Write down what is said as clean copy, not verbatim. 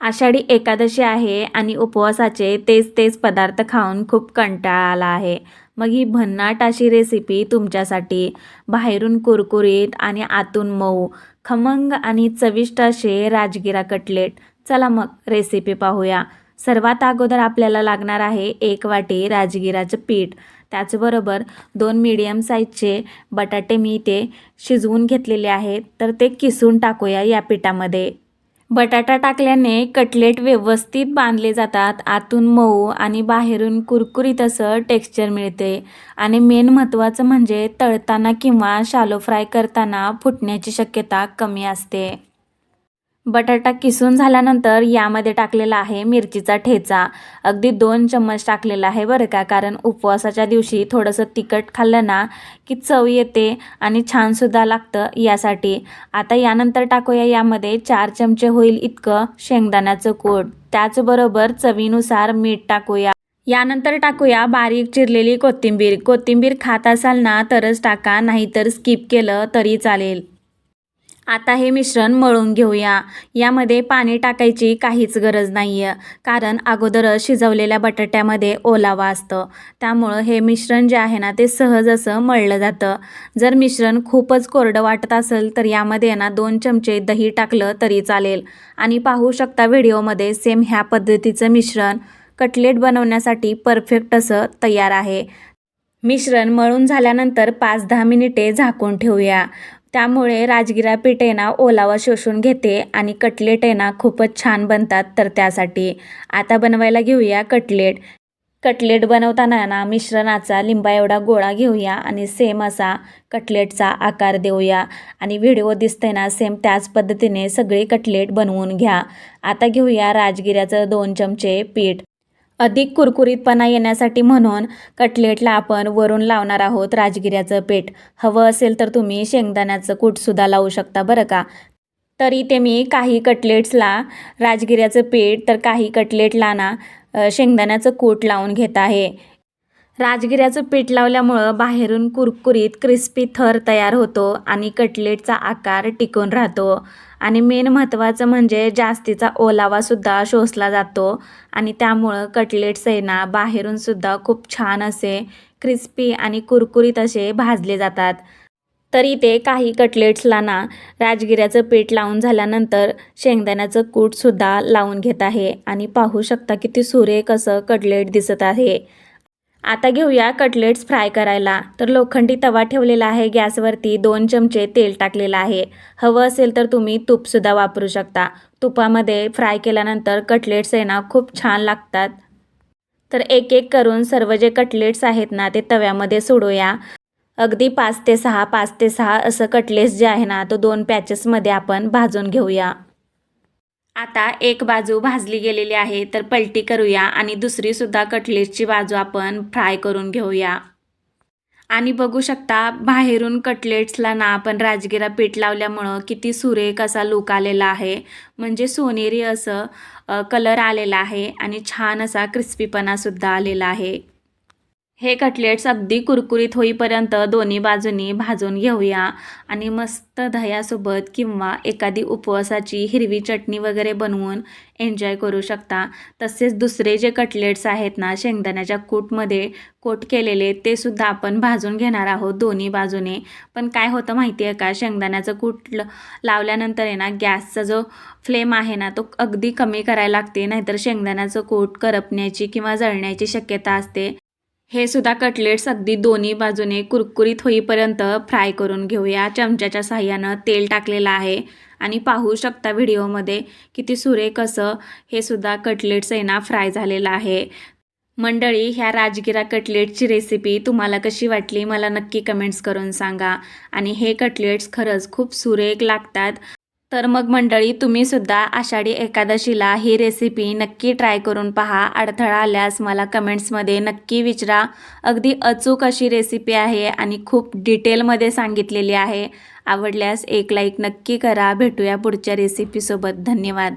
आषाढी एकादशी आहे आणि उपवासाचे तेच पदार्थ खाऊन खूप कंटाळा आला आहे. मग ही भन्नाट अशी रेसिपी तुमच्यासाठी. बाहेरून कुरकुरीत आणि आतून मऊ, खमंग आणि चविष्ट असे राजगिरा कटलेट. चला मग रेसिपी पाहूया. सर्वात अगोदर आपल्याला लागणार आहे 1 वाटी राजगिराचं पीठ. त्याचबरोबर 2 मीडियम साईजचे बटाटे मी इथे शिजवून घेतलेले आहेत, तर ते किसून टाकूया या पिठामध्ये. बटाटा टाकल्याने कटलेट व्यवस्थित बांधले जातात, आतून मऊ आणि बाहेरून कुरकुरीत असं टेक्स्चर मिळते. आणि मेन महत्त्वाचं म्हणजे तळताना किंवा शालो फ्राय करताना फुटण्याची शक्यता कमी असते. बटाटा किसून झाल्यानंतर यामध्ये टाकलेला आहे मिरचीचा ठेचा. अगदी 2 चम्मच टाकलेला आहे बरं का, कारण उपवासाच्या दिवशी थोडंसं तिखट खाल्लं ना की चव येते आणि छानसुद्धा लागतं यासाठी. आता यानंतर टाकूया यामध्ये 4 चमचे होईल इतकं शेंगदाण्याचं कूट. त्याचबरोबर चवीनुसार मीठ टाकूया. यानंतर टाकूया बारीक चिरलेली कोथिंबीर. कोथिंबीर खात असाल ना तरच टाका, नाहीतर स्किप केलं तरी चालेल. आता हे मिश्रण मळून घेऊया. यामध्ये पाणी टाकायची काहीच गरज नाही आहे, कारण अगोदरच शिजवलेल्या बटाट्यामध्ये ओलावा असतं. त्यामुळं हे मिश्रण जे आहे ना ते सहज असं मळलं जातं. जर मिश्रण खूपच कोरडं वाटत असेल तर यामध्ये ना 2 चमचे दही टाकलं तरी चालेल. आणि पाहू शकता व्हिडिओमध्ये सेम ह्या पद्धतीचं मिश्रण कटलेट बनवण्यासाठी परफेक्ट असं तयार आहे. मिश्रण मळून झाल्यानंतर 5-10 मिनिटे झाकून ठेवूया. त्यामुळे राजगिरा पीठ आहे ना ओलावा शोषून घेते आणि कटलेट आहे ना खूपच छान बनतात. तर त्यासाठी आता बनवायला घेऊया कटलेट. कटलेट बनवताना ना मिश्रणाचा लिंबा एवढा गोळा घेऊया आणि सेम असा कटलेटचा आकार देऊया. आणि व्हिडिओ दिसते ना सेम त्याच पद्धतीने सगळे कटलेट बनवून घ्या. आता घेऊया राजगिऱ्याचं 2 चमचे पीठ. अधिक कुरकुरीतपणा येण्यासाठी म्हणून कटलेटला आपण वरून लावणार आहोत राजगिऱ्याचं पीठ. हवं असेल तर तुम्ही शेंगदाण्याचं कूटसुद्धा लावू शकता बरं का. तरी ते मी काही कटलेट्सला राजगिऱ्याचं पीठ तर काही कटलेटला ना शेंगदाण्याचं कूट लावून घेत आहे. राजगिऱ्याचं पीठ लावल्यामुळं बाहेरून कुरकुरीत क्रिस्पी थर तयार होतो आणि कटलेटचा आकार टिकून राहतो. आणि मेन महत्त्वाचं म्हणजे जास्तीचा ओलावासुद्धा शोषला जातो आणि त्यामुळं कटलेट्स आहे ना बाहेरूनसुद्धा खूप छान असे क्रिस्पी आणि कुरकुरीत असे भाजले जातात. तरी ते काही कटलेट्सला ना राजगिऱ्याचं पीठ लावून झाल्यानंतर शेंगदाण्याचं कूटसुद्धा लावून घेत आहे. आणि पाहू शकता किती सुरेख असं कटलेट दिसत आहे. आता घेऊया कटलेट्स फ्राय करायला. तर लोखंडी तवा ठेवलेला आहे गॅसवरती. 2 चमचे तेल टाकलेलं आहे. हवं असेल तर तुम्ही तूपसुद्धा वापरू शकता. तुपामध्ये फ्राय केल्यानंतर कटलेट्स आहे ना खूप छान लागतात. तर एक करून सर्व जे कटलेट्स आहेत ना ते तव्यामध्ये सोडूया. अगदी 5 ते 6 असं कटलेट्स जे आहे ना तो 2 पॅचेसमध्ये आपण भाजून घेऊया. आता एक बाजू भाजली गेलेली आहे तर पलटी करूया आणि दुसरीसुद्धा कटलेटची बाजू आपण फ्राय करून घेऊया. आणि बघू शकता बाहेरून कटलेट्सला ना आपण राजगिरा पीठ लावल्यामुळं किती सुरेख असा लूक आलेला आहे. म्हणजे सोनेरी असं कलर आलेला आहे आणि छान असा क्रिस्पीपणासुद्धा आलेला आहे. हे कटलेट्स अगदी कुरकुरीत होईपर्यंत दोन्ही बाजूनी भाजून घेऊया. आणि मस्त दह्यासोबत किंवा एखादी उपवासाची हिरवी चटणी वगैरे बनवून एन्जॉय करू शकता. तसेच दुसरे जे कटलेट्स आहेत ना शेंगदाण्याच्या कूटमध्ये कोट केलेले ते सुद्धा आपण भाजून घेणार आहोत दोन्ही बाजूने. पण काय होतं माहिती आहे का, शेंगदाण्याचं कूट लावल्यानंतर आहे ना गॅसचा जो फ्लेम आहे ना तो अगदी कमी करायला लागते, नाहीतर शेंगदाण्याचं कूट करपण्याची किंवा जळण्याची शक्यता असते. हे सुद्धा कटलेट्स अगदी दोन्ही बाजूने कुरकुरीत होईपर्यंत फ्राय करून घेऊया. चमच्याच्या साहाय्यानं तेल टाकलेलं आहे आणि पाहू शकता व्हिडिओमध्ये किती सुरेख असं हे सुद्धा कटलेट्स आहे ना फ्राय झालेलं आहे. मंडळी, ह्या राजगिरा कटलेटची रेसिपी तुम्हाला कशी वाटली मला नक्की कमेंट्स करून सांगा. आणि हे कटलेट्स खरंच खूप सुरेख लागतात. तर मग मंडळी, तुम्हीसुद्धा आषाढी एकादशीला ही रेसिपी नक्की ट्राय करून पहा. अडथळा आल्यास मला कमेंट्समध्ये नक्की विचारा. अगदी अचूक अशी रेसिपी आहे आणि खूप डिटेलमध्ये सांगितलेली आहे. आवडल्यास एक लाईक नक्की करा. भेटूया पुढच्या रेसिपीसोबत. धन्यवाद.